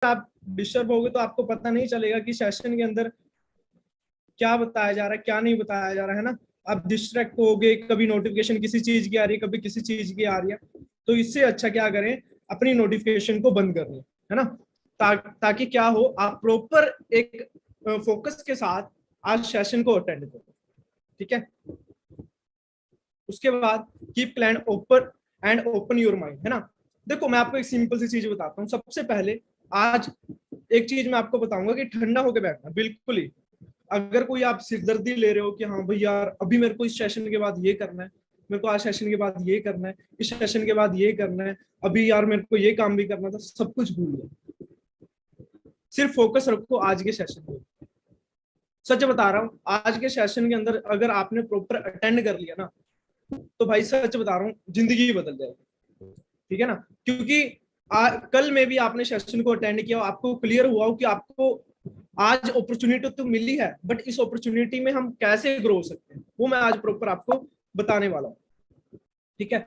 आप डिस्टर्ब होगे तो आपको पता नहीं चलेगा कि सेशन के अंदर क्या बताया जा रहा है, क्या नहीं बताया जा रहा है ना। आप डिस्ट्रैक्ट होगे, कभी नोटिफिकेशन किसी चीज की आ रही है, कभी किसी चीज की आ रही है। तो इससे अच्छा क्या करें, अपनी नोटिफिकेशन को बंद कर लें, है ना। ताकि क्या हो, आप प्रॉपर एक फोकस के साथ आज सेशन को अटेंड करो, ठीक है। उसके बाद keep plan open and open your mind, है ना। देखो मैं आपको एक सिंपल सी चीज बताता हूँ। सबसे पहले आज एक चीज मैं आपको बताऊंगा कि ठंडा होकर बैठना, बिल्कुल ही। अगर कोई आप सिरदर्दी ले रहे हो कि हाँ भाई यार अभी मेरे को इस सेशन के बाद ये करना है, मेरे को आज सेशन के बाद ये करना है, इस सेशन के बाद ये करना है, अभी यार मेरे को ये काम भी करना था, सब कुछ भूल जाओ। सिर्फ फोकस रखो आज के सेशन में। सच बता रहा हूँ, आज के सेशन के अंदर अगर आपने प्रॉपर अटेंड कर लिया ना, तो भाई सच बता रहा हूँ जिंदगी बदल जाएगी, ठीक है ना। क्योंकि कल में भी आपने सेशन को अटेंड किया, आपको क्लियर हुआ हो कि आपको आज अपॉर्चुनिटी तो मिली है, बट इस अपॉर्चुनिटी में हम कैसे ग्रो हो सकते हैं, वो मैं आज प्रॉपर आपको बताने वाला हूँ, ठीक है।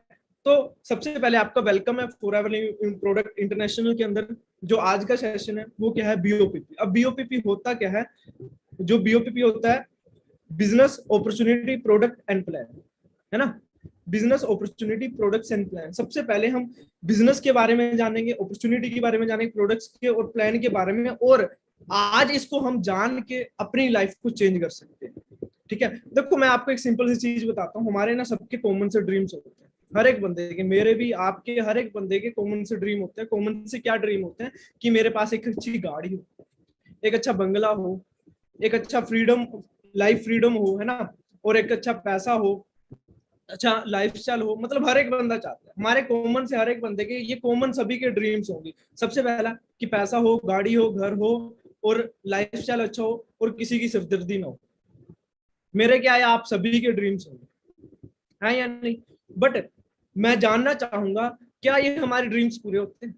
तो सबसे पहले आपका वेलकम है फॉरएवर प्रोडक्ट इंटरनेशनल के अंदर। जो आज का सेशन है वो क्या है, बीओपीपी। अब बीओपीपी होता क्या है, जो बीओपीपी होता है business opportunity product and plan, है ना। Business opportunity products and plan. सबसे पहले हम बिजनेस के बारे में जानेंगे, अपॉर्चुनिटी के बारे में जानेंगे, प्रोडक्ट्स के और प्लान के बारे में, और आज इसको हम जान के अपनी लाइफ को चेंज कर सकते हैं, ठीक है। देखो मैं आपको एक सिंपल सी चीज बताता हूँ। हमारे ना सबके कॉमन से ड्रीम्स होते हैं, हर एक बंदे के, मेरे भी, आपके, हर एक बंदे के कॉमन से ड्रीम होते हैं। कॉमन से क्या ड्रीम होते हैं कि मेरे पास एक अच्छी गाड़ी हो, एक अच्छा बंगला हो, एक अच्छा फ्रीडम, लाइफ फ्रीडम हो, है ना, और एक अच्छा पैसा हो, अच्छा लाइफस्टाइल हो। मतलब हर एक बंदा चाहता है, हमारे कॉमन से हर एक बंदे के ये कॉमन सभी के ड्रीम्स होंगे। सबसे पहला कि पैसा हो, गाड़ी हो, घर हो, और लाइफस्टाइल अच्छा हो, और किसी की सिरदर्दी ना हो। मेरे क्या है, आप सभी के ड्रीम्स होंगे, है या नहीं। बट मैं जानना चाहूंगा क्या ये हमारे ड्रीम्स पूरे होते हैं।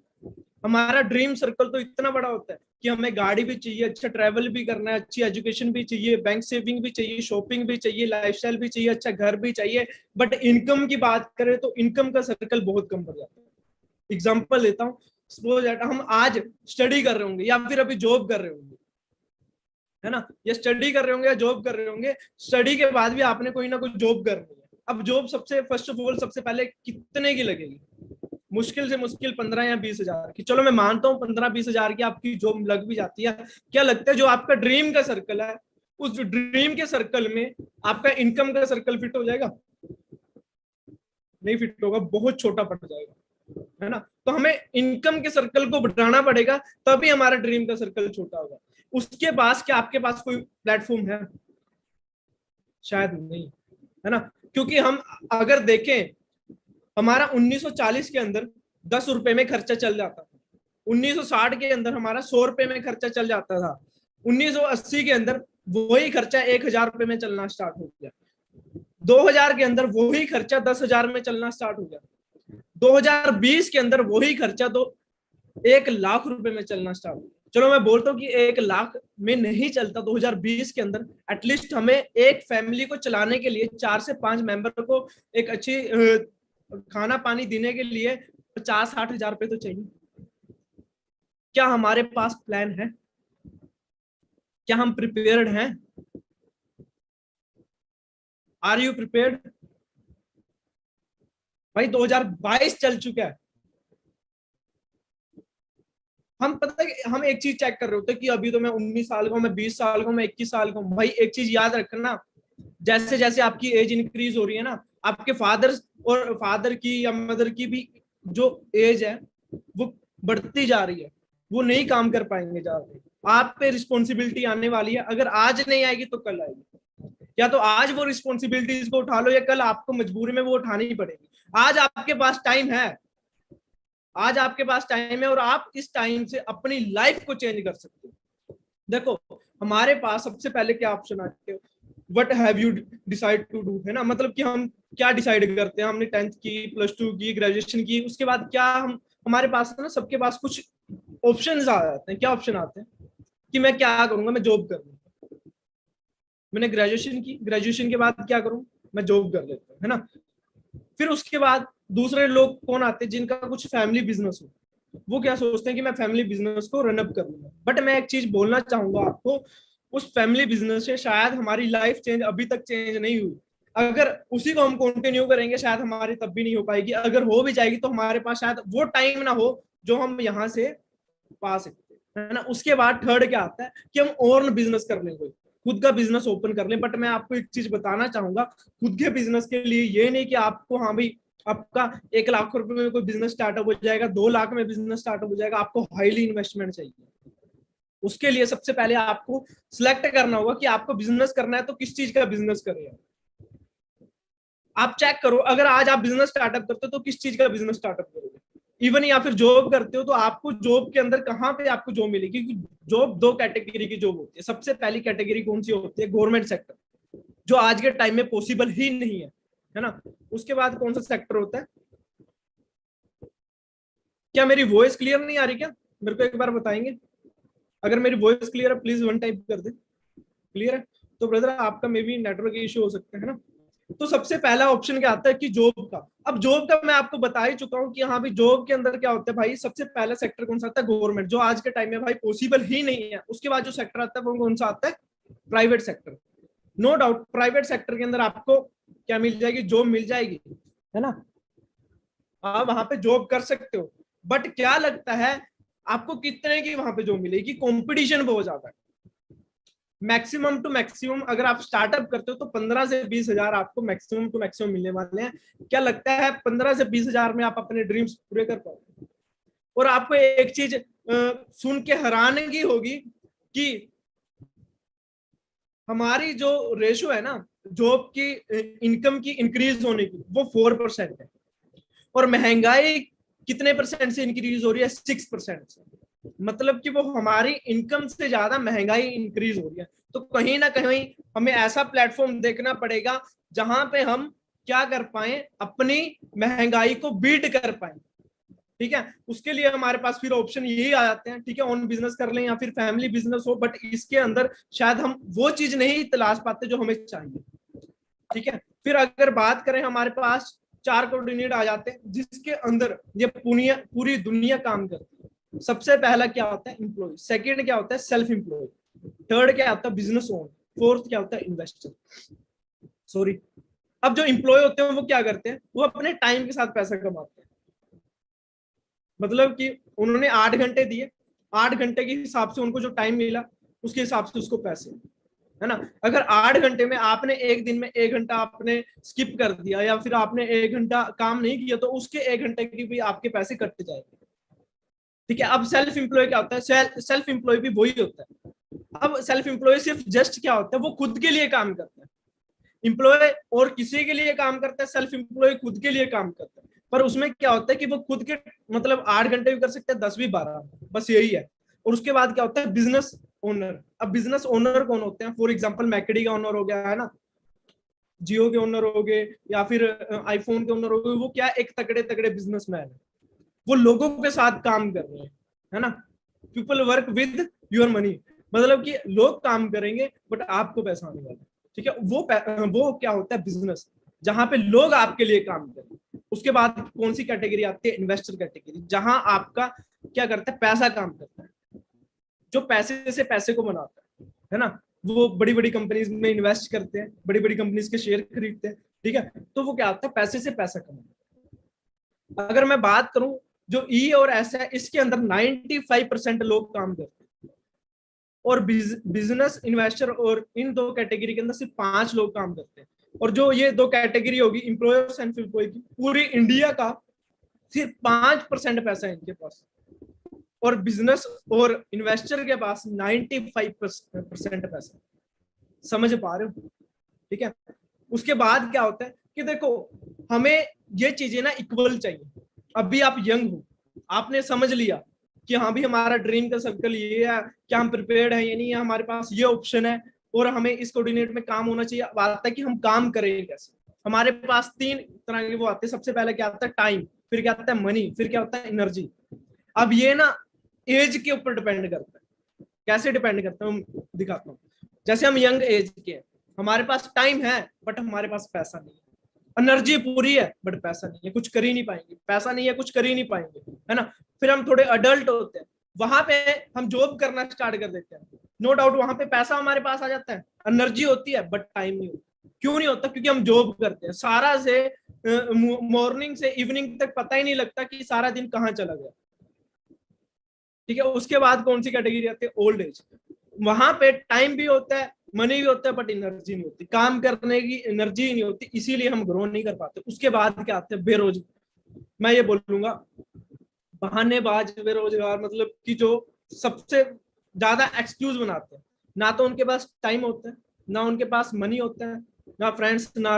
हमारा ड्रीम सर्कल तो इतना बड़ा होता है कि हमें गाड़ी भी चाहिए, अच्छा ट्रैवल भी करना है, अच्छी एजुकेशन भी चाहिए, बैंक सेविंग भी चाहिए, शॉपिंग भी चाहिए, लाइफस्टाइल भी चाहिए, अच्छा घर भी चाहिए। बट इनकम की बात करें तो इनकम का सर्कल बहुत कम पड़ जाता है। एग्जाम्पल लेता हूँ, सपोज दैट हम आज स्टडी कर रहे होंगे या फिर अभी जॉब कर रहे होंगे, है ना, या स्टडी कर रहे होंगे या जॉब कर रहे होंगे। स्टडी के बाद भी आपने कोई ना कोई जॉब करनी है। अब जॉब सबसे फर्स्ट ऑफ ऑल सबसे पहले कितने की लगेगी, मुश्किल से मुश्किल 15 या 20 हजार की। चलो मैं मानता हूँ 15-20 हजार की आपकी जॉब लग भी जाती है। क्या लगता है जो आपका ड्रीम का सर्कल है, उस ड्रीम के सर्कल में आपका इनकम का सर्कल फिट हो जाएगा? नहीं फिट होगा, बहुत छोटा पड़ जाएगा, है ना। तो हमें इनकम के सर्कल को बढ़ाना पड़ेगा, तभी हमारा ड्रीम का सर्कल छोटा होगा। उसके पास क्या आपके पास कोई प्लेटफॉर्म है? शायद नहीं, है ना। क्योंकि हम अगर देखें, हमारा 1940 के अंदर 10 रुपए में खर्चा चल जाता था। 1960 के अंदर हमारा 100 रुपए में खर्चा चल जाता था। 1980 के अंदर वही खर्चा 1000 रुपए में चलना स्टार्ट हो गया। 2000 के अंदर वही खर्चा 10 हजार में चलना स्टार्ट हो गया। 2020 के अंदर वही खर्चा तो 1 लाख रुपए में चलना स्टार्ट हो गया। चलो मैं बोलता हूँ कि 1 लाख में नहीं चलता 2020 के अंदर, एटलीस्ट हमें एक फैमिली को चलाने के लिए 4 से 5 मेंबर को एक अच्छी खाना पानी देने के लिए 50-60 हजार रुपए तो चाहिए। क्या हमारे पास प्लान है? क्या हम प्रिपेयर्ड हैं? Are you prepared? भाई 2022 चल चुका है। हम पता है हम एक चीज चेक कर रहे होते कि अभी तो मैं 19 साल का हूं, मैं 20 साल का हूं, मैं 21 साल का हूं। भाई एक चीज याद रखना, जैसे जैसे आपकी एज इंक्रीज हो रही है ना, आपके फादर की या मदर की भी जो एज है वो बढ़ती जा रही है। वो नहीं काम कर पाएंगे जा रहे। आप पे रिस्पॉन्सिबिलिटी आने वाली है, अगर आज नहीं आएगी तो कल आएगी। या तो आज वो रिस्पॉन्सिबिलिटीज को उठा लो, या कल आपको मजबूरी में वो उठानी ही पड़ेगी। आज आपके पास टाइम है, आज आपके पास टाइम है, और आप इस टाइम से अपनी लाइफ को चेंज कर सकते हो। देखो हमारे पास सबसे पहले क्या ऑप्शन आते हैं, what have you decide to do, है ना। मतलब कि हम क्या डिसाइड करते हैं, हमने 10th की, +2 की, ग्रेजुएशन की, उसके बाद क्या हम, हमारे पास है ना, सबके पास कुछ ऑप्शन आ जाते हैं। क्या ऑप्शन आते हैं कि मैं क्या करूंगा, मैं जॉब करूंगा। मैंने ग्रेजुएशन की, ग्रेजुएशन के बाद क्या करूं, मैं जॉब कर लेता हूँ, है ना। फिर उसके बाद दूसरे लोग कौन आते हैं जिनका कुछ फैमिली बिजनेस हो, वो क्या सोचते हैं कि मैं फैमिली बिजनेस को रन अप कर लूंगा। बट मैं एक चीज बोलना चाहूंगा आपको, उस फैमिली बिजनेस से शायद हमारी लाइफ चेंज अभी तक चेंज नहीं हुई। अगर उसी को हम कंटिन्यू करेंगे शायद हमारी तब भी नहीं हो पाएगी। अगर हो भी जाएगी तो हमारे पास शायद वो टाइम ना हो जो हम यहाँ से पा सकते हैं, है ना। उसके बाद थर्ड क्या आता है कि हम और बिजनेस कर लें, कोई खुद का बिजनेस ओपन कर लें। बट मैं आपको एक चीज बताना चाहूंगा, खुद के बिजनेस के लिए ये नहीं कि आपको, हाँ भाई आपका 1 लाख रुपए में कोई बिजनेस स्टार्टअप हो जाएगा, 2 लाख में बिजनेस स्टार्टअप हो जाएगा। आपको हाईली इन्वेस्टमेंट चाहिए। उसके लिए सबसे पहले आपको सिलेक्ट करना होगा कि आपको बिजनेस करना है तो किस चीज का बिजनेस करें। आप चेक करो, अगर आज आप बिजनेस स्टार्टअप करते हो तो किस चीज का बिजनेस स्टार्टअप करोगे। इवन या फिर जॉब करते हो तो आपको जॉब के अंदर कहाँ पे आपको जॉब मिलेगी, क्योंकि जॉब 2 कैटेगरी की जॉब होती है। सबसे पहली कैटेगरी कौन सी होती है, गवर्नमेंट सेक्टर, जो आज के टाइम में पॉसिबल ही नहीं है ना। उसके बाद कौन सा सेक्टर होता है। क्या मेरी वॉइस क्लियर नहीं आ रही क्या, मेरे को एक बार बताएंगे। अगर मेरी वॉइस क्लियर है प्लीज 1 टाइप कर दे। क्लियर है तो ब्रदर आपका मे बी नेटवर्क इश्यू हो सकता है ना। तो सबसे पहला ऑप्शन क्या आता है कि जॉब का। अब जॉब का मैं आपको बता ही चुका हूं कि हाँ भाई जॉब के अंदर क्या होता है भाई, सबसे पहला सेक्टर कौन सा आता है, गवर्नमेंट, जो आज के टाइम में भाई पॉसिबल ही नहीं है। उसके बाद जो सेक्टर आता है वो कौन सा आता है, private sector. No doubt private sector के अंदर आपको क्या मिल जाएगी, जॉब मिल जाएगी, है ना। आप वहां पे जॉब कर सकते हो। बट क्या लगता है आपको कितने की वहां पे जॉब मिलेगी, कंपटीशन बहुत ज्यादा है। मैक्सिमम टू मैक्सिमम अगर आप स्टार्टअप करते हो तो 15 से 20 हजार आपको मैक्सिमम टू मैक्सिमम मिलने वाले हैं। क्या लगता है 15 से 20 हजार में आप अपने ड्रीम्स पूरे कर पाओगे। और आपको एक चीज सुन के हैरानगी होगी कि हमारी जो रेशो है ना जॉब की इनकम की इंक्रीज होने की, वो 4% है। और महंगाई कितने परसेंट से इंक्रीज हो रही है, 6% से। मतलब कि वो हमारी इनकम से ज्यादा महंगाई इंक्रीज हो रही है। तो कहीं ना कहीं हमें ऐसा प्लेटफॉर्म देखना पड़ेगा जहां पे हम क्या कर पाए, अपनी महंगाई को बीट कर पाए। ठीक है, उसके लिए हमारे पास फिर ऑप्शन यही आ जाते हैं, ठीक है, ऑन बिजनेस कर लें या फिर फैमिली बिजनेस हो। बट इसके अंदर शायद हम वो चीज नहीं तलाश पाते जो हमें चाहिए। ठीक है, फिर अगर बात करें हमारे पास 4 कोऑर्डिनेट आ जाते हैं जिसके अंदर ये पूरी दुनिया काम करती है। सबसे पहला क्या होता है, एम्प्लॉय। सेकंड क्या होता है, सेल्फ एम्प्लॉय। थर्ड क्या होता है, बिजनेस ओनर। फोर्थ क्या होता है, इन्वेस्टर। सॉरी, अब जो एम्प्लॉय होते हैं वो क्या करते हैं, वो अपने टाइम के साथ पैसा कमाते हैं। मतलब कि उन्होंने 8 घंटे दिए, 8 घंटे के हिसाब से उनको जो टाइम मिला उसके हिसाब से उसको पैसे, है ना। अगर 8 घंटे में आपने एक दिन में 1 घंटा आपने स्किप कर दिया या फिर आपने 1 घंटा काम नहीं किया तो उसके 1 घंटे की भी आपके पैसे कट जाएंगे। ठीक है, अब सेल्फ एम्प्लॉय क्या होता है, सेल्फ एम्प्लॉय भी वही होता है। अब सेल्फ एम्प्लॉय सिर्फ जस्ट क्या होता है, वो खुद के लिए काम करता है। एम्प्लॉय और किसी के लिए काम करता है, सेल्फ एम्प्लॉय खुद के लिए काम करता है। पर उसमें क्या होता है कि वो खुद के मतलब 8 घंटे भी कर सकते हैं, 10 भी 12, बस यही है। और उसके बाद क्या होता है, बिजनेस ओनर। अब बिजनेस ओनर कौन होते हैं, फॉर एग्जांपल मैकडी का ओनर हो गया, है ना, जियो के ओनर हो गए या फिर आईफोन के ओनर हो गए। वो क्या, एक तगड़े तगड़े बिजनेसमैन है, वो लोगों के साथ काम कर रहे हैं, है ना। People work with your money, मतलब कि लोग काम करेंगे बट आपको पैसा आने वाला है। ठीक है, वो क्या होता है, बिजनेस, जहां पे लोग आपके लिए काम करें। उसके बाद कौन सी कैटेगरी आती है, इन्वेस्टर कैटेगरी, जहां आपका क्या करता है, पैसा काम करता है, जो पैसे से पैसे को बनाता है ना। वो बड़ी बड़ी कंपनीज में इन्वेस्ट करते हैं, बड़ी बड़ी कंपनीज के शेयर खरीदते हैं। ठीक है, तो वो क्या होता है, पैसे से पैसा कमाना। अगर मैं बात करूं जो ई और एस है, इसके अंदर 95% लोग काम करते हैं। और बिजनेस, इन्वेस्टर और इन 2 कैटेगरी के अंदर सिर्फ 5 लोग काम करते हैं। और जो ये 2 कैटेगरी होगी, एम्प्लॉय और सेल्फ एम्प्लॉय की, पूरी इंडिया का सिर्फ 5% पैसा है इनके पास। और बिजनेस और इन्वेस्टर के पास 95% पैसा। समझ पा रहे हो। ठीक है, उसके बाद क्या होता है कि देखो हमें ये चीजें ना इक्वल चाहिए। अभी आप यंग हो, आपने समझ लिया कि हाँ भी हमारा ड्रीम का सर्कल ये है, क्या हम प्रिपेयर्ड है या नहीं है, हमारे पास ये ऑप्शन है और हमें इस कोऑर्डिनेट में काम होना चाहिए। बात है कि हम काम करें कैसे। हमारे पास 3 तरह के वो आते हैं। सबसे पहले क्या आता है, टाइम, फिर क्या आता है, मनी, फिर क्या होता है, एनर्जी। अब ये ना एज के ऊपर डिपेंड करता है। कैसे डिपेंड करता है, दिखाता हूँ। जैसे हम यंग एज के हैं, हमारे पास टाइम है बट हमारे पास पैसा नहीं है। एनर्जी पूरी है बट पैसा नहीं है, कुछ कर ही नहीं पाएंगे, पैसा नहीं है कुछ कर ही नहीं पाएंगे, है ना। फिर हम थोड़े अडल्ट होते हैं, वहां पे हम जॉब करना स्टार्ट कर देते हैं, नो डाउट वहां पे पैसा हमारे पास आ जाता है, एनर्जी होती है बट टाइम नहीं होता। क्यों नहीं होता? क्योंकि हम जॉब करते हैं, सारा से मॉर्निंग से इवनिंग तक पता ही नहीं लगता कि सारा दिन कहाँ चला गया। ठीक है, उसके बाद कौन सी कैटेगरी आती है? Old age. वहां पे टाइम भी होता है, मनी भी होता है, बट एनर्जी नहीं होती, काम करने की एनर्जी नहीं होती, इसीलिए हम ग्रो नहीं कर पाते। उसके बाद क्या आते हैं? बेरोजगार। मैं ये बोलूंगा बहानेबाज बेरोजगार, मतलब कि जो सबसे ज्यादा एक्सक्यूज बनाते हैं, ना तो उनके पास टाइम होता है, ना उनके पास मनी होता है, ना फ्रेंड्स, ना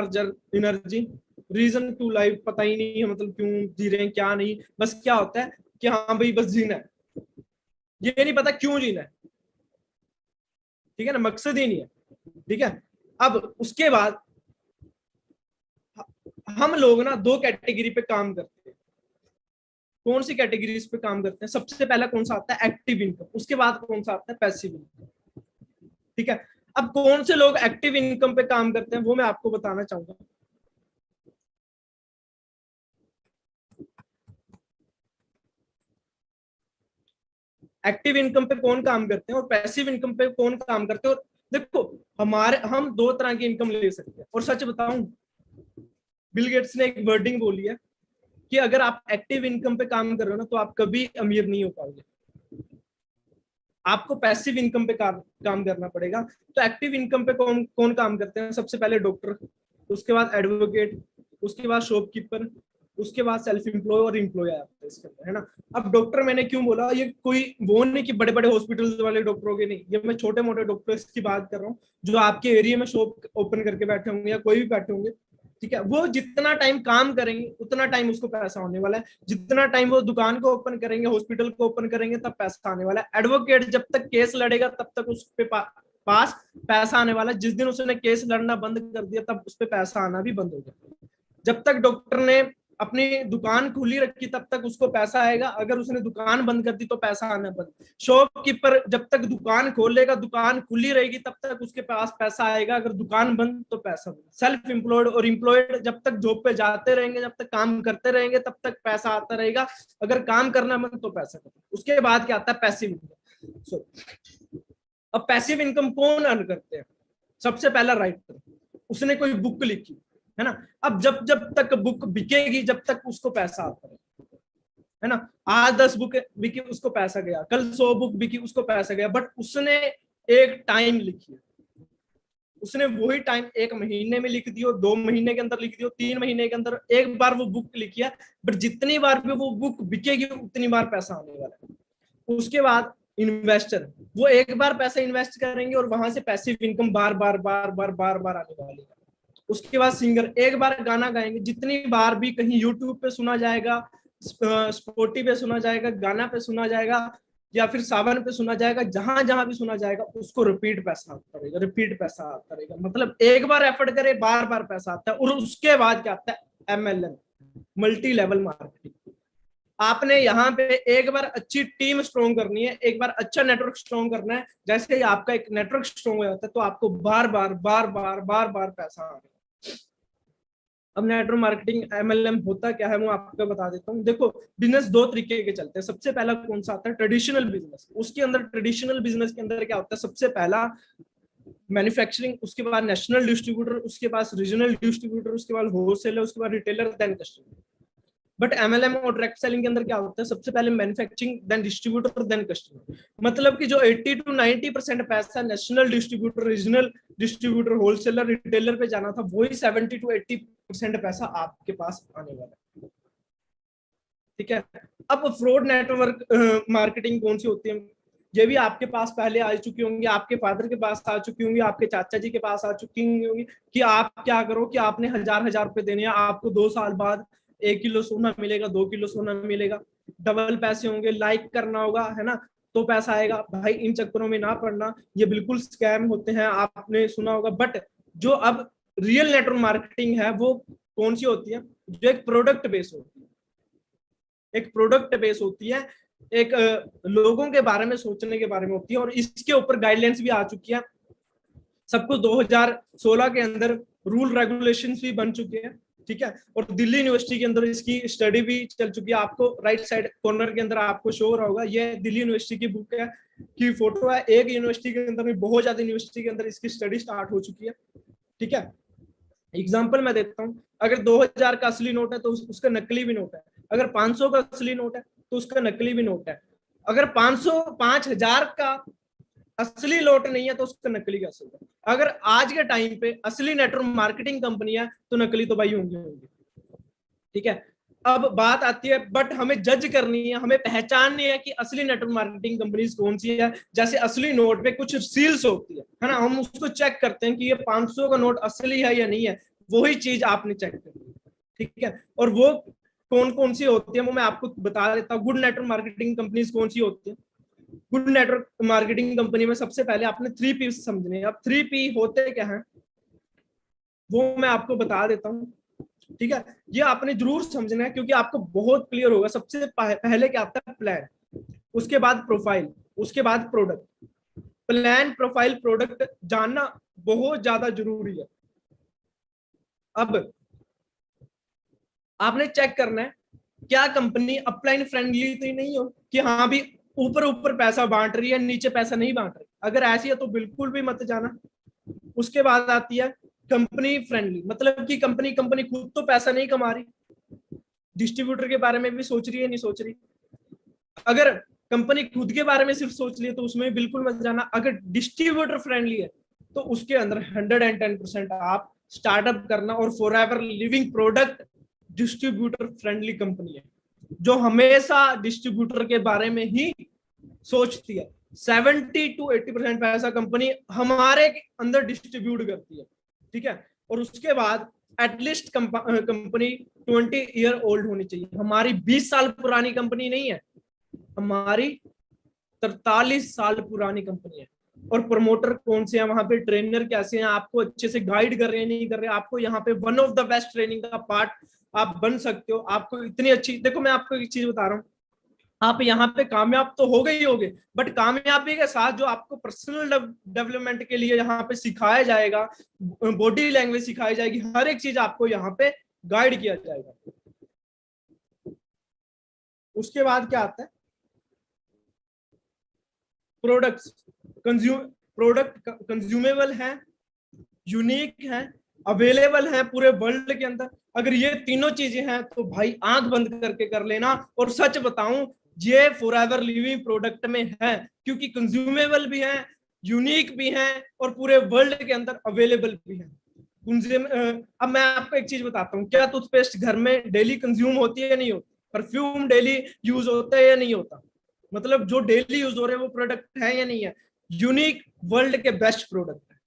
एनर्जी, रीजन टू लाइफ पता ही नहीं है, मतलब क्यों जी रहे हैं क्या नहीं, बस क्या होता है कि हाँ भाई बस जीना है, ये नहीं पता क्यों जीना है। ठीक है ना, मकसद ही नहीं है। ठीक है, अब उसके बाद हम लोग ना दो कैटेगरी पे काम करते हैं। कौन सी कैटेगरीज पे काम करते हैं? सबसे पहला कौन सा आता है? Active income. उसके बाद कौन सा आता है? Passive income. ठीक है, अब कौन से लोग एक्टिव इनकम पे काम करते हैं वो मैं आपको बताना चाहूंगा। एक्टिव इनकम पे कौन काम करते हैं और पैसिव इनकम पे कौन काम करते हैं। और देखो, हम दो तरह की इनकम ले सकते हैं। और सच बताऊं, बिल गेट्स ने एक वर्डिंग बोली है कि अगर आप एक्टिव इनकम पे काम कर रहे हो ना तो आप कभी अमीर नहीं हो पाओगे, आपको पैसिव इनकम पे काम करना पड़ेगा। तो एक्टिव इनकम पे कौन कौन काम करते हैं? सबसे पहले डॉक्टर, उसके बाद एडवोकेट, उसके बाद शॉपकीपर, उसके बाद सेल्फ एम्प्लॉय और एम्प्लॉय आता है इसके अंदर, है ना। अब डॉक्टर मैंने क्यों बोला, ये कोई वो नहीं कि बड़े बड़े हॉस्पिटल वाले डॉक्टरों के नहीं, ये मैं छोटे मोटे डॉक्टर्स की बात कर रहा हूँ, जो आपके एरिया में शॉप ओपन करके बैठे होंगे या कोई भी बैठे होंगे। ठीक है, वो जितना टाइम काम करेंगे उतना टाइम उसको पैसा होने वाला है, जितना टाइम वो दुकान को ओपन करेंगे, हॉस्पिटल को ओपन करेंगे, तब पैसा आने वाला है। एडवोकेट जब तक केस लड़ेगा तब तक उस पे पास पैसा आने वाला है, जिस दिन उसने केस लड़ना बंद कर दिया तब उस पे पैसा आना भी बंद हो गया। जब तक डॉक्टर ने अपनी दुकान खुली रखी तब तक उसको पैसा आएगा, अगर उसने दुकान बंद कर दी तो पैसा आना बंद। शॉपकीपर जब तक दुकान खोलेगा, दुकान खुली रहेगी तब तक उसके पास पैसा आएगा, अगर दुकान बंद तो पैसा बंद। सेल्फ एम्प्लॉयड और एम्प्लॉयड जब तक जॉब पे जाते रहेंगे, जब तक काम करते रहेंगे तब तक पैसा आता रहेगा, अगर काम करना बंद तो पैसा बंद। उसके बाद क्या आता है? Passive income. अब पैसिव इनकम कौन अर्न करते हैं? सबसे पहला राइटर, उसने कोई बुक लिखी, है ना। अब जब जब तक बुक बिकेगी जब तक उसको पैसा आता है ना। आज 10 बुक बिकी उसको पैसा गया, कल 100 बुक बिकी उसको पैसा गया, बट उसने एक टाइम लिखी है, उसने वही टाइम एक महीने में लिख दियो, 2 महीने के अंदर लिख दियो, 3 महीने के अंदर एक बार वो बुक लिखी है, बट जितनी बार भी वो बुक बिकेगी उतनी बार पैसा आने वाला है। उसके बाद इन्वेस्टर, वो एक बार पैसा इन्वेस्ट करेंगे और वहां से पैसिव इनकम बार बार बार बार बार बार आने वाली है। उसके बाद सिंगर, एक बार गाना गाएंगे, जितनी बार भी कहीं यूट्यूब पे सुना जाएगा, स्पॉटी पे सुना जाएगा, गाना पे सुना जाएगा, या फिर सावन पे सुना जाएगा, जहां जहां भी सुना जाएगा उसको रिपीट पैसा आता रहेगा, रिपीट पैसा आता रहेगा। मतलब एक बार एफर्ट करे बार बार पैसा आता है। और उसके बाद क्या आता है? MLM, multi level marketing. आपने यहाँ पे एक बार अच्छी टीम स्ट्रॉन्ग करनी है, एक बार अच्छा नेटवर्क स्ट्रॉन्ग करना है, जैसे ही आपका एक नेटवर्क स्ट्रॉन्ग हो जाता है तो आपको बार बार बार बार बार बार पैसा आ रहा है। अब नेटवर्क मार्केटिंग MLM होता क्या है वो आपको बता देता हूँ। देखो, बिजनेस दो तरीके के चलते हैं। सबसे पहला कौन सा आता है? Traditional business. उसके अंदर ट्रेडिशनल बिजनेस के अंदर क्या होता है? सबसे पहला मैन्युफैक्चरिंग, उसके बाद नेशनल डिस्ट्रीब्यूटर, उसके पास रीजनल डिस्ट्रीब्यूटर, उसके बाद होलसेलर, उसके बाद retailer, then customer. But MLM और डायरेक्ट सेलिंग के अंदर क्या होता है? सबसे पहले manufacturing, then distributor, then customer. मतलब कि जो 80 to 90% पैसा national distributor, regional distributor, wholesaler, retailer पे जाना था, वही 70 to 80% पैसा आपके पास आने वाला है। ठीक है, अब फ्रॉड नेटवर्क मार्केटिंग कौन सी होती है? ये भी आपके पास पहले आ चुकी होंगी, आपके फादर के पास आ चुकी होंगी, आपके चाचा जी के पास आ चुकी होंगी, कि आप क्या करो कि आपने 1000 रुपए देने हैं, आपको 2 साल बाद 1 किलो सोना मिलेगा, 2 किलो सोना मिलेगा, डबल पैसे होंगे, लाइक करना होगा, है ना, तो पैसा आएगा। भाई इन चक्करों में ना पड़ना, ये बिल्कुल स्कैम होते हैं, आपने सुना होगा। बट जो अब रियल नेटवर्क मार्केटिंग है वो कौन सी होती है? जो एक प्रोडक्ट बेस होती है, एक प्रोडक्ट बेस होती है, एक लोगों के बारे में सोचने के बारे में होती है, और इसके ऊपर गाइडलाइंस भी आ चुकी है। सब कुछ 2016 के अंदर रूल रेगुलेशंस भी बन चुके हैं। ठीक है। और दिल्ली यूनिवर्सिटी के अंदर इसकी स्टडी भी चल चुकी है, आपको राइट साइड कॉर्नर के अंदर आपको शो हो रहा होगा, ये दिल्ली यूनिवर्सिटी की बुक है की फोटो है। एक यूनिवर्सिटी के अंदर में बहुत ज्यादा यूनिवर्सिटी के अंदर इसकी स्टडी स्टार्ट हो चुकी है, ठीक है। एग्जाम्पल मैं देता हूँ, अगर 2000 का असली नोट है तो उसका नकली भी नोट है, अगर 500 का असली नोट है तो उसका नकली भी नोट है, अगर 5000 का असली नोट नहीं है तो उसका नकली कैसे होगा। अगर आज के टाइम पे असली नेटवर्क मार्केटिंग कंपनी है तो नकली तो भाई होंगे होंगे, ठीक है। अब बात आती है, बट हमें जज करनी है, हमें पहचाननी है कि असली नेटवर्क मार्केटिंग कंपनीज कौन सी है। जैसे असली नोट पे कुछ सील्स होती है ना, हम उसको चेक करते हैं कि ये 500 का नोट असली है या नहीं है, वही चीज आपने चेक करनी है, ठीक है। और वो कौन कौन सी होती है वो मैं आपको बता देता हूँ। गुड नेटवर्क मार्केटिंग कंपनीज कौन सी होती है। गुड नेटवर्क मार्केटिंग कंपनी में सबसे पहले आपने 3P समझने हैं। अब 3P होते क्या है वो मैं आपको बता देता हूँ, ठीक है। ये आपने जरूर समझना है क्योंकि आपको बहुत क्लियर होगा। सबसे पहले क्या आता है, प्लान, उसके बाद प्रोफाइल, उसके बाद प्रोडक्ट। प्लान, प्रोफाइल, प्रोडक्ट जानना बहुत ज्यादा जरूरी है। अब आपने चेक करना है क्या कंपनी अपलाइन फ्रेंडली तो नहीं हो कि हाँ भी ऊपर ऊपर पैसा बांट रही है, नीचे पैसा नहीं बांट रही। अगर ऐसी है तो बिल्कुल भी मत जाना। उसके बाद आती है कंपनी फ्रेंडली, मतलब कि कंपनी खुद तो पैसा नहीं कमा रही, डिस्ट्रीब्यूटर के बारे में भी सोच रही है, नहीं सोच रही। अगर कंपनी खुद के बारे में सिर्फ सोच रही है तो उसमें बिल्कुल मत जाना। अगर डिस्ट्रीब्यूटर फ्रेंडली है तो उसके अंदर 110% आप स्टार्टअप करना। और forever living product distributor friendly company है जो हमेशा डिस्ट्रीब्यूटर के बारे में ही सोचती है। 70 to 80% पैसा कंपनी हमारे अंदर डिस्ट्रीब्यूट करती है, ठीक है। और उसके बाद एटलीस्ट कंपनी 20 ईयर ओल्ड होनी चाहिए। हमारी 20 साल पुरानी कंपनी नहीं है, हमारी 43 साल पुरानी कंपनी है। और प्रमोटर कौन से हैं वहां पे, ट्रेनर कैसे हैं, आपको अच्छे से गाइड कर रहे हैं नहीं कर रहे, आपको यहाँ पे one of the best training का पार्ट आप बन सकते हो। आपको इतनी अच्छी, देखो मैं आपको एक चीज बता रहा हूँ, आप यहाँ पे कामयाब तो हो गए ही होगे, बट कामयाबी के साथ जो आपको पर्सनल डेवलपमेंट के लिए यहाँ पे सिखाया जाएगा, बॉडी लैंग्वेज सिखाई जाएगी, हर एक चीज आपको यहाँ पे गाइड किया जाएगा। उसके बाद क्या आता है, प्रोडक्ट्स। प्रोडक्ट कंज्यूमेबल है, यूनिक है, अवेलेबल है पूरे वर्ल्ड के अंदर। अगर ये तीनों चीजें हैं तो भाई आंख बंद करके कर लेना। और सच बताऊं, ये फॉरएवर लिविंग प्रोडक्ट में है क्योंकि कंज्यूमेबल भी है, यूनिक भी है और पूरे वर्ल्ड के अंदर अवेलेबल भी है। अब मैं आपको एक चीज बताता हूँ, क्या टूथपेस्ट घर में डेली कंज्यूम होती है या नहीं होती, परफ्यूम डेली यूज होता है या नहीं होता, मतलब जो डेली यूज हो रहे हैं वो प्रोडक्ट है या नहीं है। यूनिक वर्ल्ड के बेस्ट प्रोडक्ट है,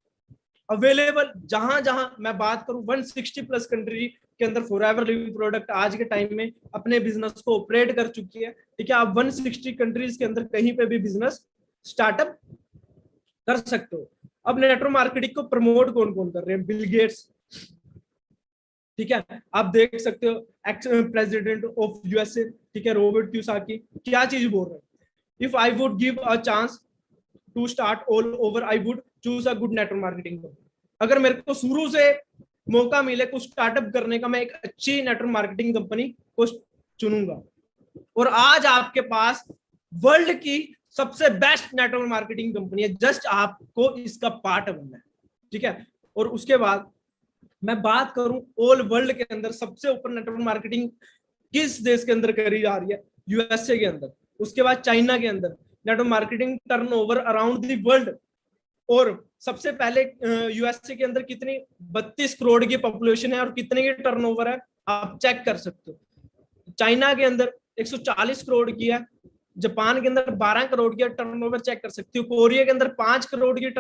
अवेलेबल जहां जहां मैं बात करूं 160 प्लस कंट्री के अंदर फॉरएवर लिविंग प्रोडक्ट आज के टाइम में अपने बिजनेस को ऑपरेट कर चुकी है, ठीक है। आप 160 कंट्रीज के अंदर कहीं पे भी बिजनेस स्टार्टअप कर सकते हो। अब नेटवर्क मार्केटिंग को प्रमोट कौन कौन कर रहे हैं, बिल गेट्स, ठीक है। आप देख सकते हो एक्स प्रेसिडेंट ऑफ यूएसए, ठीक है, रॉबर्ट क्यूसाकी क्या चीज बोल रहे हैं, if I would give a chance to start all over I would choose a good network marketing. अगर मेरे को शुरू से मौका मिले कुछ स्टार्टअप करने का, मैं एक अच्छी नेटवर्क मार्केटिंग कंपनी को चुनूंगा। और आज आपके पास वर्ल्ड की सबसे बेस्ट नेटवर्क मार्केटिंग कंपनी है, जस्ट आपको इसका पार्ट बनना है, ठीक है। और उसके बाद मैं बात करूं ऑल वर्ल्ड के अंदर सबसे ऊपर नेटवर्क मार्केटिंग किस देश के अंदर करी जा रही है, यूएसए के अंदर। उसके बाद चाइना के अंदर network marketing turnover around the world. और सबसे पहले यूएसए के अंदर कितनी 32 करोड़ की पॉपुलेशन है और कितने की टर्नओवर है आप चेक कर सकते हो। चाइना के अंदर 140 करोड़ की है, जापान के अंदर 12 करोड़ की टर्नओवर चेक कर सकते हो, कोरिया के अंदर 5 करोड़ की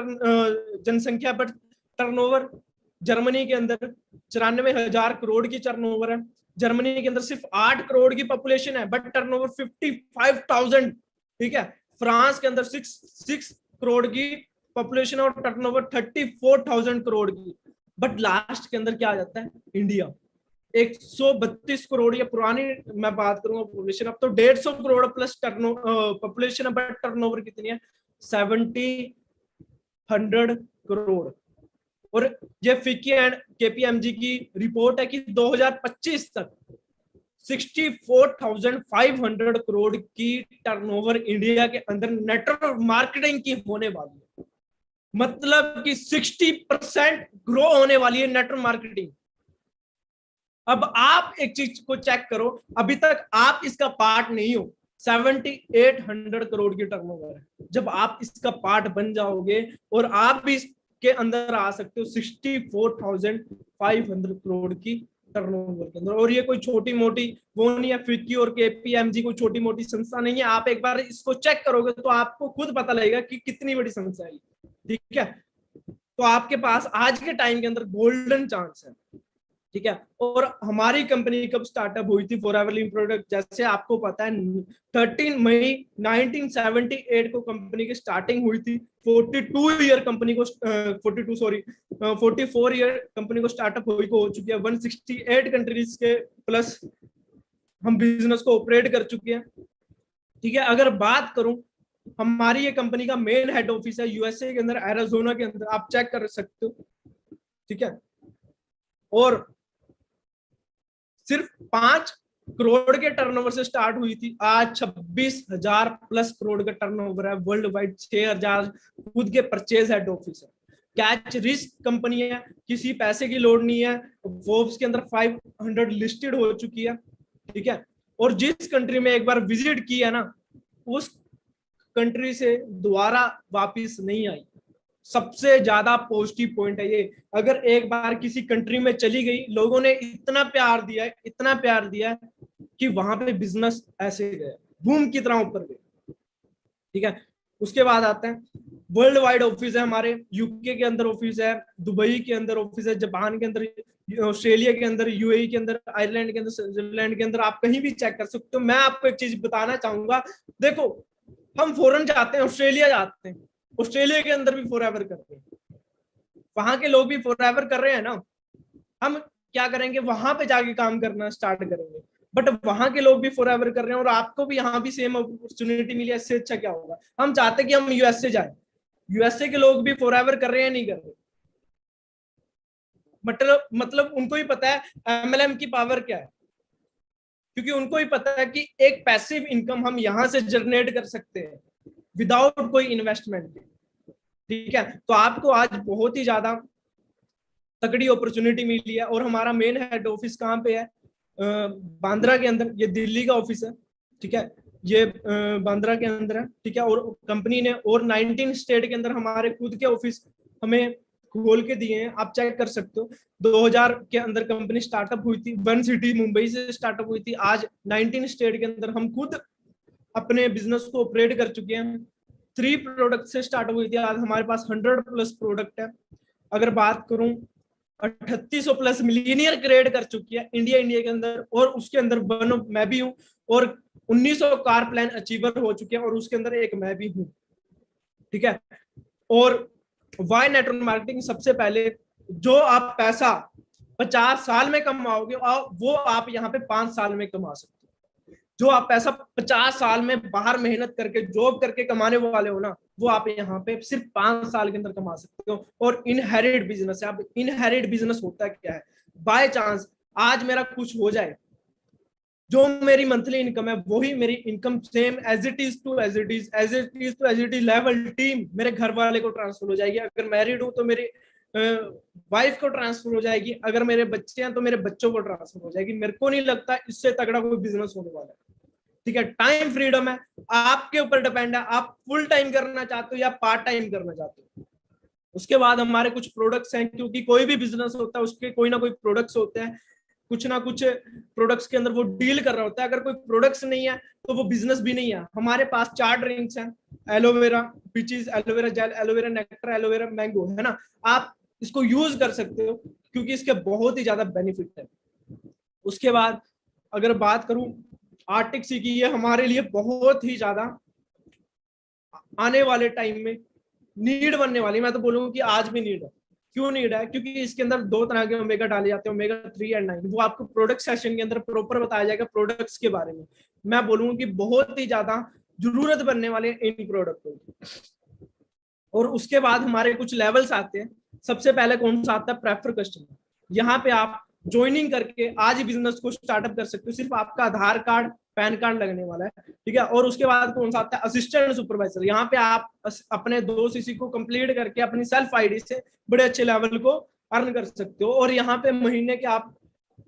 जनसंख्या पर टर्नओवर, जर्मनी के अंदर 94,000 करोड़ की टर्नओवर है, जर्मनी के अंदर सिर्फ 8 करोड़ की पॉपुलेशन है बट टर्नओवर 55,000, ठीक है। फ्रांस के अंदर 6 करोड़ की पॉपुलेशन और टर्नओवर 34,000 करोड़ की। बट लास्ट के अंदर क्या आ जाता है, इंडिया 132 करोड़, या पुरानी मैं बात करूंगा पॉपुलेशन, अब तो 150 करोड़ प्लस पॉपुलेशन है बट टर्नओवर कितनी है 100 करोड़। और ये फिक्की एंड केपीएमजी की रिपोर्ट है कि 2025 तक 64,500 करोड़ की टर्नओवर इंडिया के अंदर नेटवर्क मार्केटिंग की होने वाली है। मतलब कि 60% ग्रो होने वाली है नेटवर्क मार्केटिंग। अब आप एक चीज को चेक करो, अभी तक आप इसका पार्ट नहीं हो। 7,800 करोड़ की टर्नओवर है। जब आप इसका पार्ट बन जाओगे और आप भी इसके अंदर आ सकते हो 64,500 करोड़ की टर्नओवर के अंदर। और ये कोई छोटी मोटी वो नहीं है, फिक्की और केपीएमजी कोई छोटी मोटी संस्था नहीं है। आप एक बार इसको चेक करोगे तो आपको खुद पता लगेगा कि कितनी बड़ी संस्था है। ठीक है, तो आपके पास आज के टाइम के अंदर गोल्डन चांस है। ठीक है, और हमारी कंपनी कब स्टार्टअप हुई थी फॉरएवर लिविंग प्रोडक्ट, जैसे आपको पता है 13 मई 1978 को कंपनी की स्टार्टिंग हुई थी। 44 ईयर कंपनी को 44 ईयर कंपनी को स्टार्टअप हुई को हो चुकी है। 168 कंट्रीज के प्लस हम बिजनेस को ऑपरेट कर चुके हैं। ठीक है, अगर बात करूं हमारी ये कंपनी का मेन हेड ऑफिस है यूएसए के अंदर, एरिज़ोना के अंदर, आप चेक कर सकते हो। ठीक है, और सिर्फ 5 करोड़ के टर्नओवर से स्टार्ट हुई थी, आज 26,000 प्लस करोड़ का टर्नओवर है वर्ल्ड वाइड। 6,000 खुद के परचेज हेड ऑफिस है। कैच रिस्क कंपनी है, किसी पैसे की लोड नहीं है। फोर्ब्स के अंदर 500 लिस्टेड हो चुकी है। ठीक है, और जिस कंट्री में एक बार विजिट की है ना, उस कंट्री से दोबारा वापिस नहीं आई। सबसे ज्यादा पॉजिटिव पॉइंट है ये। अगर एक बार किसी कंट्री में चली गई, लोगों ने इतना प्यार दिया है, इतना प्यार दिया है कि वहां पे बिजनेस ऐसे गया, बूम की तरह ऊपर गए। ठीक है, उसके बाद आते हैं वर्ल्ड वाइड ऑफिस है हमारे। यूके के अंदर ऑफिस है, दुबई के अंदर ऑफिस है, जापान के अंदर, ऑस्ट्रेलिया के अंदर, यूएई के अंदर, आयरलैंड के अंदर, स्विट्जरलैंड के अंदर, आप कहीं भी चेक कर सकते हो। मैं आपको एक चीज बताना चाहूंगा, देखो हम फॉरेन जाते हैं, ऑस्ट्रेलिया जाते हैं, ऑस्ट्रेलिया के अंदर भी फॉरएवर करते हैं, वहां के लोग भी फॉरएवर कर रहे हैं ना। हम क्या करेंगे, वहां पे जाके काम करना स्टार्ट करेंगे, बट वहां के लोग भी फॉरएवर कर रहे हैं और आपको भी यहाँ भी सेम अपॉर्चुनिटी मिली है। इससे अच्छा क्या होगा। हम चाहते कि हम यूएसए जाए, यूएसए के लोग भी फॉरएवर कर रहे हैं, नहीं कर रहे। मतलब उनको ही पता है एमएलएम की पावर क्या है, क्योंकि उनको ही पता है कि एक पैसिव इनकम हम यहां से जनरेट कर सकते हैं विदाउट कोई इन्वेस्टमेंट के। ठीक है, तो आपको आज बहुत ही ज्यादा तगड़ी अपॉर्चुनिटी मिली है। और हमारा मेन हेड ऑफिस कहाँ पे है, बांद्रा के अंदर। ये दिल्ली का ऑफिस है। ठीक है, ये बांद्रा के अंदर है। ठीक है, और कंपनी ने और 19 स्टेट के अंदर हमारे खुद के ऑफिस हमें खोल के दिए हैं, आप चेक कर सकते हो। 2000 के अंदर कंपनी स्टार्टअप हुई थी, वन सिटी मुंबई से स्टार्टअप हुई थी। आज 19 स्टेट के अंदर हम खुद अपने बिजनेस को ऑपरेट कर चुके हैं। 3 प्रोडक्ट से स्टार्ट हुई थी, आज हमारे पास 100 प्लस प्रोडक्ट है। अगर बात करूं 3800 प्लस मिलीनियर क्रिएट कर चुकी है इंडिया के अंदर, और उसके अंदर वन मैं भी हूं। और 1900 कार प्लान अचीवर हो चुके हैं और उसके अंदर एक मैं भी हूं। ठीक है, और वाई नेटवर्क मार्केटिंग, सबसे पहले जो आप पैसा 50 साल में कमाओगे वो आप यहाँ पे 5 साल में कमा सकते हो। जो आप पैसा 50 साल में बाहर मेहनत करके जॉब करके कमाने वाले हो ना, वो आप यहाँ पे सिर्फ 5 साल के अंदर कमा सकते हो। और इनहेरिट बिजनेस है। अब इनहेरिट बिजनेस होता क्या है, बाय चांस आज मेरा कुछ हो जाए, जो मेरी मंथली इनकम है वही मेरी income same as it is to as it is level team मेरे घर वाले को ट्रांसफर हो जाएगी। अगर मैरिड हूं तो मेरी वाइफ को ट्रांसफर हो जाएगी, अगर मेरे बच्चे हैं तो मेरे बच्चों को ट्रांसफर हो जाएगी। मेरे को नहीं लगता इससे तगड़ा कोई बिजनेस होने वाला है। ठीक है, टाइम फ्रीडम है, आपके ऊपर डिपेंड है, आप फुल टाइम करना चाहते हो या पार्ट टाइम करना चाहते हो। उसके बाद हमारे कुछ प्रोडक्ट्स हैं, क्योंकि कोई भी बिजनेस होता है उसके कोई ना कोई प्रोडक्ट्स होते हैं, कुछ ना कुछ प्रोडक्ट्स के अंदर वो डील कर रहा होता है। अगर कोई प्रोडक्ट्स नहीं है तो वो बिजनेस भी नहीं है। हमारे पास 4 ड्रिंक्स हैं, aloe vera peaches, aloe vera gel, aloe vera nectar, aloe vera mango, है ना। आप इसको यूज कर सकते हो क्योंकि इसके बहुत ही ज्यादा बेनिफिट है। उसके बाद अगर बात करूं आर्टिक सी की, ये हमारे लिए बहुत ही ज्यादा आने वाले टाइम में नीड बनने वाली, मैं तो बोलूंगा कि आज भी नीड है। क्यों नीड है, क्योंकि इसके अंदर 2 तरह के ओमेगा डाले जाते हैं, ओमेगा 3 एंड 9। वो आपको प्रोडक्ट सेशन के अंदर प्रॉपर बताया जाएगा प्रोडक्ट्स के बारे में। मैं बोलूंगा कि बहुत ही ज्यादा जरूरत बनने वाले इन प्रोडक्टों की। और उसके बाद हमारे कुछ लेवल्स आते हैं। सबसे पहले कौन सा आता है? Prefer customer. यहाँ पे आप ज्वाइनिंग करके आज ही बिजनेस को स्टार्टअप कर सकते हो, सिर्फ आपका आधार कार्ड पैन कार्ड लगने वाला है, ठीक है। और उसके बाद कौन सा आता है? Assistant supervisor. यहाँ पे आप अपने 2 सीसी को कंप्लीट करके अपनी सेल्फ आईडी से बड़े अच्छे लेवल को अर्न कर सकते हो, और यहाँ पे महीने के आप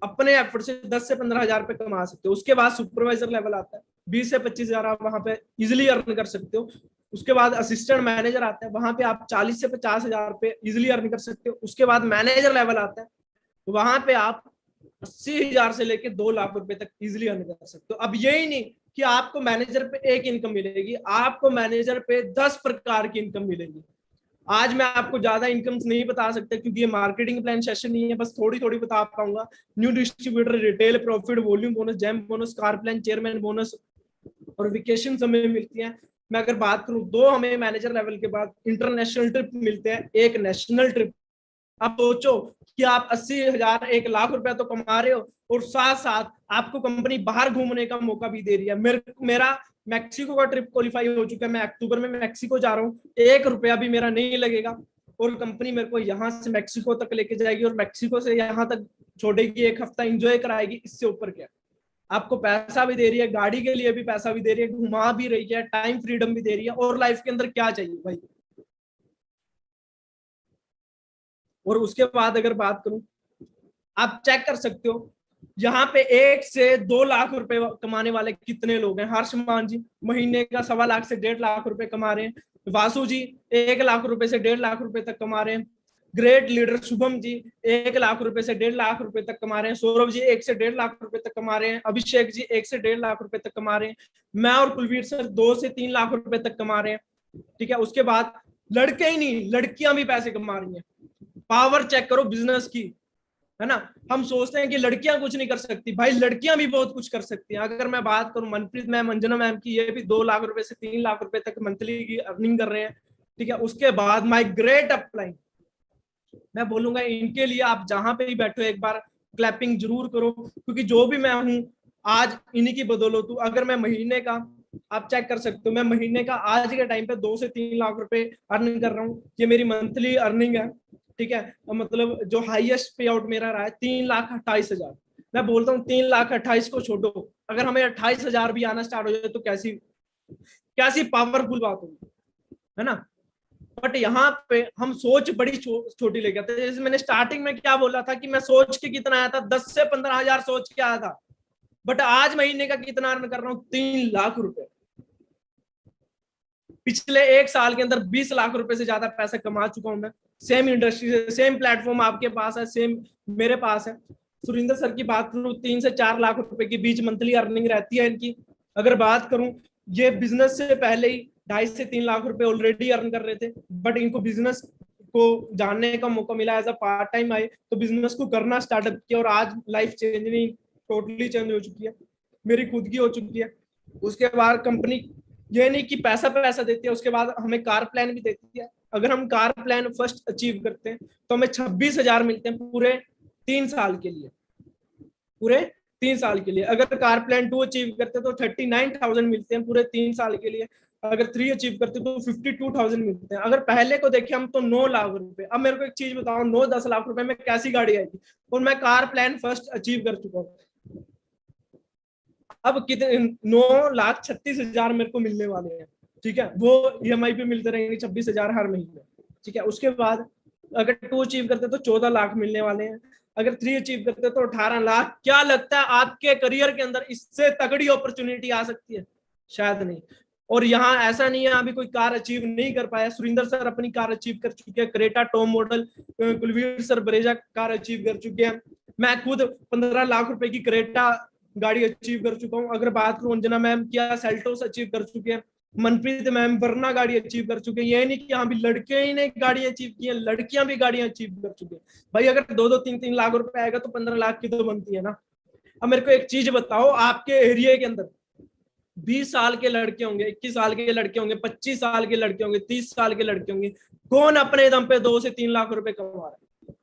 अपने एफर्ट से 10 से 15 हजार रुपए कमा सकते हो। उसके बाद सुपरवाइजर लेवल आता है, 20 से 25 हजार आप वहां पे इजिली अर्न कर सकते हो। उसके बाद असिस्टेंट मैनेजर आता है, वहां पे आप 40 से 50 हजार रुपए इजिली अर्न कर सकते हो। उसके बाद मैनेजर लेवल आता है, वहां पे आप 80 हजार से लेके 2 लाख रुपए तक इजिली अर्न कर सकते हो। अब यही नहीं कि आपको मैनेजर पे एक इनकम मिलेगी, आपको मैनेजर पे 10 प्रकार की इनकम मिलेगी। आज मैं आपको ज्यादा इनकम नहीं बता सकता क्योंकि ये मार्केटिंग प्लान सेशन नहीं है, बस थोड़ी थोड़ी बता पाऊंगा। New distributor, retail profit, volume bonus, jam bonus, car plan, chairman bonus और वेकेशन हमें मिलती है। मैं अगर बात करूं, 2 हमें मैनेजर लेवल के बाद इंटरनेशनल ट्रिप मिलते हैं, 1 नेशनल ट्रिप। आप सोचो कि आप 80 हजार 1 लाख रुपया तो कमा रहे हो, और साथ साथ आपको कंपनी बाहर घूमने का मौका भी दे रही है। मेरा मैक्सिको का ट्रिप क्वालिफाई हो चुका है, मैं अक्टूबर में मैक्सिको जा रहा हूँ, 1 रुपया भी मेरा नहीं लगेगा, और कंपनी मेरे को यहाँ से मैक्सिको तक लेके जाएगी और मैक्सिको से यहाँ तक छोड़ेगी, 1 हफ्ता एंजॉय कराएगी। इससे ऊपर क्या? आपको पैसा भी दे रही है, गाड़ी के लिए भी पैसा भी दे रही है, घुमा भी रही है, टाइम फ्रीडम भी दे रही है, और लाइफ के अंदर क्या चाहिए भाई? और उसके बाद अगर बात करूं, आप चेक कर सकते हो यहाँ पे 1 से 2 लाख रुपए कमाने वाले कितने लोग हैं। हर्षमान जी महीने का 1.25 से 1.5 लाख रुपए कमा रहे हैं। वासु जी 1 लाख रुपए से 1.5 लाख रुपए तक कमा रहे हैं। ग्रेट लीडर शुभम जी 1 लाख रुपए से 1.5 लाख रुपए तक कमा रहे हैं। सौरभ जी 1 से 1.5 लाख रुपए तक कमा रहे हैं। अभिषेक जी 1 से 1.5 लाख रुपए तक कमा रहे हैं। मैं और कुलवीर सर 2 से 3 लाख रुपए तक कमा रहे हैं, ठीक है। उसके बाद लड़के ही नहीं, लड़कियां भी पैसे कमा रही हैं। पावर चेक करो बिजनेस की, है ना। हम सोचते हैं कि लड़कियां कुछ नहीं कर सकती, भाई लड़कियां भी बहुत कुछ कर सकती हैं। अगर मैं बात करूं मनप्रीत मैम, अंजना मैम की, ये भी 2 लाख रुपए से 3 लाख रुपए तक मंथली की अर्निंग कर रहे हैं, ठीक है। उसके बाद माई ग्रेट अपलाइन, मैं बोलूंगा इनके लिए आप जहां पे ही बैठो एक बार क्लैपिंग जरूर करो, क्योंकि जो भी मैं हूं आज इन्हीं की बदौलत हूं। अगर मैं महीने का, आप चेक कर सकते हो, मैं महीने का आज के टाइम पे 2 से 3 लाख रुपए अर्निंग कर रहा हूँ। ये मेरी मंथली अर्निंग है, ठीक है। मतलब जो हाईएस्ट पे आउट मेरा रहा है 3,28,000। मैं बोलता हूँ 3,28,000 को छोड़ो, अगर हमें 28,000 भी आना स्टार्ट हो जाए तो कैसी कैसी पावरफुल बात होगी, है ना। बट यहाँ पे हम सोच बड़ी छोटी लेके आते हैं। जैसे मैंने स्टार्टिंग में क्या बोला था कि मैं सोच के कितना आया था, 10 से 15 हजार सोच के आया था, बट आज महीने का कितना अर्न कर रहा हूँ? 3 लाख रुपए। पिछले 1 साल के अंदर 20 लाख रुपए से ज्यादा पैसा कमा चुका हूं मैं। सेम इंडस्ट्री से, सेम प्लेटफॉर्म आपके पास है, सेम मेरे पास है। सुरिंदर सर की बात करूं, 3 से 4 लाख रुपए के बीच मंथली अर्निंग रहती है इनकी। अगर बात करूं, ये बिजनेस से पहले ही 2.5 से 3 लाख रुपए ऑलरेडी अर्न कर रहे थे, बट इनको बिजनेस को जानने का मौका मिला, एज अ पार्ट टाइम आए तो बिजनेस को करना स्टार्टअप किया, और आज लाइफ चेंजिंग टोटली चेंज हो चुकी है, मेरी खुद की हो चुकी है। उसके बाद कंपनी ये नहीं कि पैसा पैसा देती है, उसके बाद हमें कार प्लान भी देती है। अगर हम कार प्लान फर्स्ट अचीव करते हैं तो हमें 26,000 मिलते हैं पूरे 3 साल के लिए, पूरे 3 साल के लिए। अगर कार प्लान 2 अचीव करते हैं तो 39,000 मिलते हैं पूरे 3 साल के लिए। अगर 3 अचीव करते तो 52,000 मिलते हैं। अगर पहले को देखें हम तो 9 लाख रुपए। अब मेरे को एक चीज बताओ, 9-10 लाख रुपए में कैसी गाड़ी आएगी? और मैं कार प्लान फर्स्ट अचीव कर चुका हूँ। अब कितने 9,36,000 मेरे को मिलने वाले हैं, ठीक है। वो EMI पे मिलते रहेंगे 26,000 हर महीने, ठीक है। उसके बाद अगर 2 अचीव करते तो 14 लाख मिलने वाले हैं। अगर 3 अचीव करते तो 18 लाख। क्या लगता है आपके करियर के अंदर इससे तगड़ी अपॉर्चुनिटी आ सकती है? शायद नहीं। और यहाँ ऐसा नहीं है अभी कोई कार अचीव नहीं कर पाया। सुरिंदर सर अपनी कार अचीव कर चुके हैं, Creta top model. Kulveer sir Brezza car achieve कर चुके हैं। मैं खुद 15 लाख रुपए की क्रेटा गाड़ी अचीव कर चुका हूँ। अगर बात करूं अंजना मैम, क्या सेल्टोस अचीव कर चुके हैं। मनप्रीत मैम वरना गाड़ी अचीव कर चुके हैं। ये नहीं कि हाँ भी लड़के ही ने गाड़ी अचीव की है, लड़कियां भी गाड़ियां अचीव कर चुके हैं। भाई अगर 2-2, 3-3 लाख रुपए आएगा तो 15 लाख की तो बनती है ना। अब मेरे को एक चीज बताओ, आपके एरिया के अंदर 20 साल के लड़के होंगे, 21 साल के लड़के होंगे, 25 साल के लड़के होंगे, 30 साल के लड़के होंगे, कौन अपने दम पे 2 से 3 लाख रुपए कमा रहा है?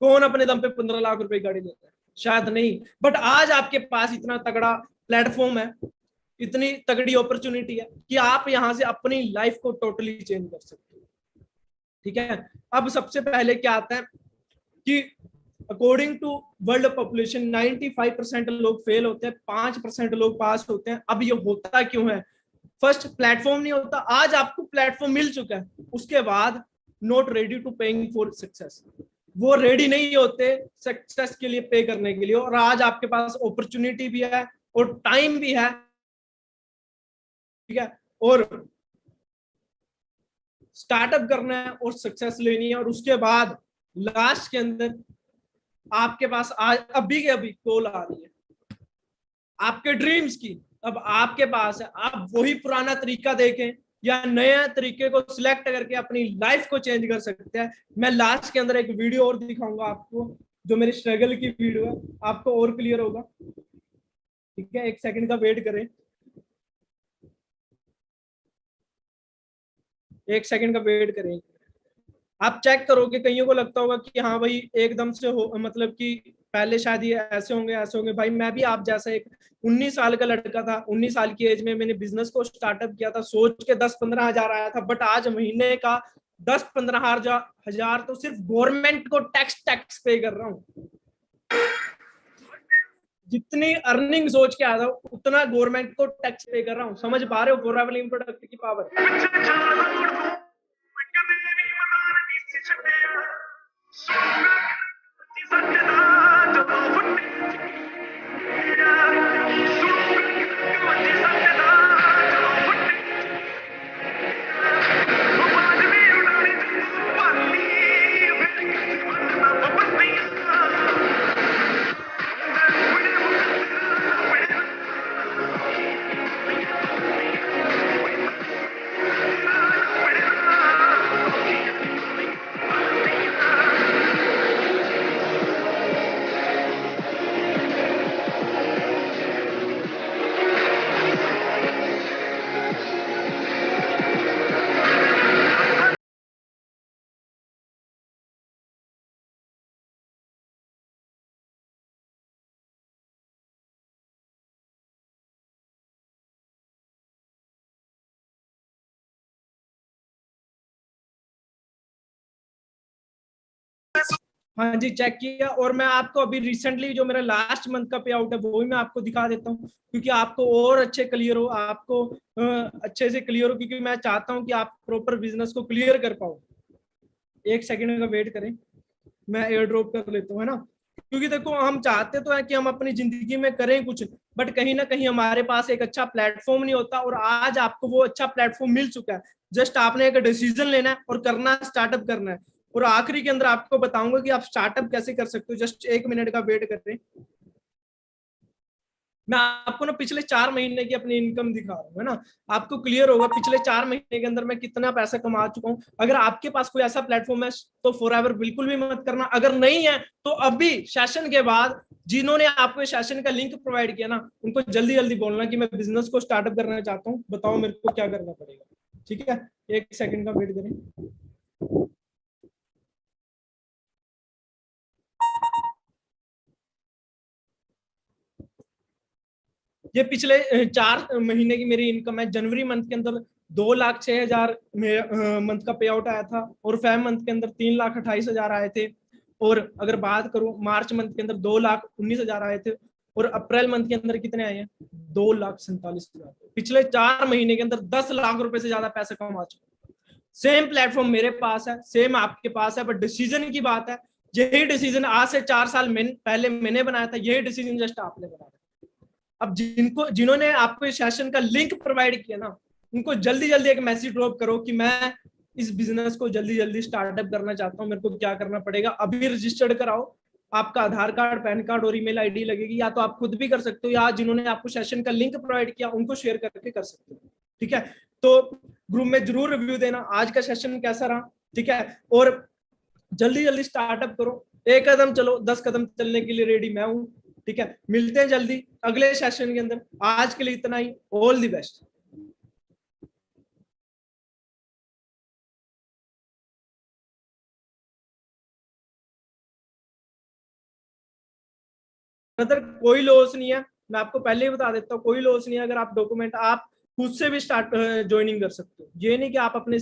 कौन अपने दम पे 15 लाख रुपए गाड़ी लेता है? शायद नहीं। बट आज आपके पास इतना तगड़ा प्लेटफॉर्म है, इतनी तगड़ी अपॉर्चुनिटी है कि आप यहां से अपनी लाइफ को टोटली चेंज कर सकते हो, ठीक है। अब सबसे पहले क्या आता है कि अकॉर्डिंग टू वर्ल्ड पॉपुलेशन 95% लोग फेल होते हैं, 5% लोग पास होते हैं। अब ये होता क्यों है? फर्स्ट, प्लेटफॉर्म नहीं होता। आज आपको प्लेटफॉर्म मिल चुका है, उसके बाद not ready to paying for success. वो रेडी नहीं होते सक्सेस के लिए पे करने के लिए। और आज आपके पास अपॉर्चुनिटी भी है और टाइम भी है, ठीक है, और स्टार्टअप करना है और सक्सेस लेनी है। और उसके बाद लास्ट के अंदर आपके पास आज अभी के अभी कॉल आ रही है आपके ड्रीम्स की। अब आपके पास है, आप वही पुराना तरीका देखें या नए तरीके को सिलेक्ट करके अपनी लाइफ को चेंज कर सकते हैं। मैं लास्ट के अंदर एक वीडियो और दिखाऊंगा आपको, जो मेरी स्ट्रगल की वीडियो है, आपको और क्लियर होगा। ठीक है, एक सेकंड का वेट करें, एक सेकंड का वेट करें। आप चेक करोगे, कईयों को लगता होगा कि हाँ भाई एकदम से हो, मतलब कि पहले शायद ये ऐसे होंगे। भाई मैं भी आप जैसा एक 19 साल का लड़का था। 19 साल की एज में मैंने बिजनेस को स्टार्टअप किया था, सोच के 10-15 हजार आया था। बट आज महीने का 10-15 हजार तो सिर्फ गवर्नमेंट को टैक्स पे कर रहा हूँ। जितनी अर्निंग सोच के आया था उतना गवर्नमेंट को टैक्स पे कर रहा हूँ। समझ पा रहे हो फोररावलिंग प्रोडक्ट की पावर? हाँ जी, चेक किया। और मैं आपको अभी रिसेंटली जो मेरा लास्ट मंथ का पे आउट है वो भी मैं आपको दिखा देता हूँ, क्योंकि आपको और अच्छे क्लियर हो, आपको अच्छे से क्लियर हो, क्योंकि मैं चाहता हूँ कि आप प्रॉपर बिजनेस को क्लियर कर पाओ। एक सेकंड का वेट करें, मैं एयर ड्रॉप कर लेता हूँ, है ना। क्योंकि देखो, हम चाहते तो है कि हम अपनी जिंदगी में करें कुछ, बट कहीं ना कहीं हमारे पास एक अच्छा प्लेटफॉर्म नहीं होता। और आज आपको वो अच्छा प्लेटफॉर्म मिल चुका है। जस्ट आपने एक डिसीजन लेना है और करना, स्टार्टअप करना है। और आखिरी के अंदर आपको बताऊंगा कि आप स्टार्टअप कैसे कर सकते हो। जस्ट 1 मिनट का वेट करें, मैं आपको ना पिछले 4 महीने की अपनी इनकम दिखा रहा हूँ, है ना। आपको क्लियर होगा पिछले 4 महीने के अंदर मैं कितना पैसा कमा चुका हूँ। अगर आपके पास कोई ऐसा प्लेटफॉर्म है तो फॉरएवर बिल्कुल भी मत करना। अगर नहीं है तो अभी सेशन के बाद जिन्होंने आपको सेशन का लिंक प्रोवाइड किया ना, उनको जल्दी जल्दी बोलना कि मैं बिजनेस को स्टार्टअप करना चाहता हूँ, बताओ मेरे को क्या करना पड़ेगा। ठीक है, एक सेकंड का वेट करें। ये पिछले 4 महीने की मेरी इनकम है। जनवरी मंथ के अंदर 2,06,000 मंथ का पे आउट आया था। और फेब मंथ के अंदर 3,28,000 आए थे। और अगर बात करूं मार्च मंथ के अंदर 2,19,000 आए थे। और अप्रैल मंथ के अंदर कितने आए हैं? 2,47,000। पिछले 4 महीने के अंदर 10 लाख रुपए से ज्यादा पैसा कमा चुका। सेम प्लेटफॉर्म मेरे पास है, सेम आपके पास है, बट डिसीजन की बात है। यही डिसीजन आज से 4 साल पहले मैंने बनाया था, यही डिसीजन जस्ट आपने बनाया। अब जिन्होंने आपको इस सेशन का लिंक प्रोवाइड किया ना, उनको जल्दी जल्दी एक मैसेज ड्रॉप करो कि मैं इस बिजनेस को जल्दी जल्दी स्टार्टअप करना चाहता हूँ, मेरे को क्या करना पड़ेगा। अभी रजिस्टर्ड कराओ। आपका आधार कार्ड, पैन कार्ड और ईमेल आईडी लगेगी। या तो आप खुद भी कर सकते हो, या जिन्होंने आपको सेशन का लिंक प्रोवाइड किया उनको शेयर करके कर सकते हो। ठीक है, तो ग्रुप में जरूर रिव्यू देना आज का सेशन कैसा रहा। ठीक है, और जल्दी जल्दी स्टार्टअप करो। एक कदम चलो, 10 कदम चलने के लिए रेडी मैं हूँ। ठीक है, मिलते हैं जल्दी अगले सेशन के अंदर। आज के लिए इतना ही। All the best. ब्रदर कोई लॉस नहीं है, मैं आपको पहले ही बता देता हूँ, कोई लॉस नहीं है। अगर आप डॉक्यूमेंट आप खुद से भी स्टार्ट ज्वाइनिंग कर सकते हो। ये नहीं कि आप अपने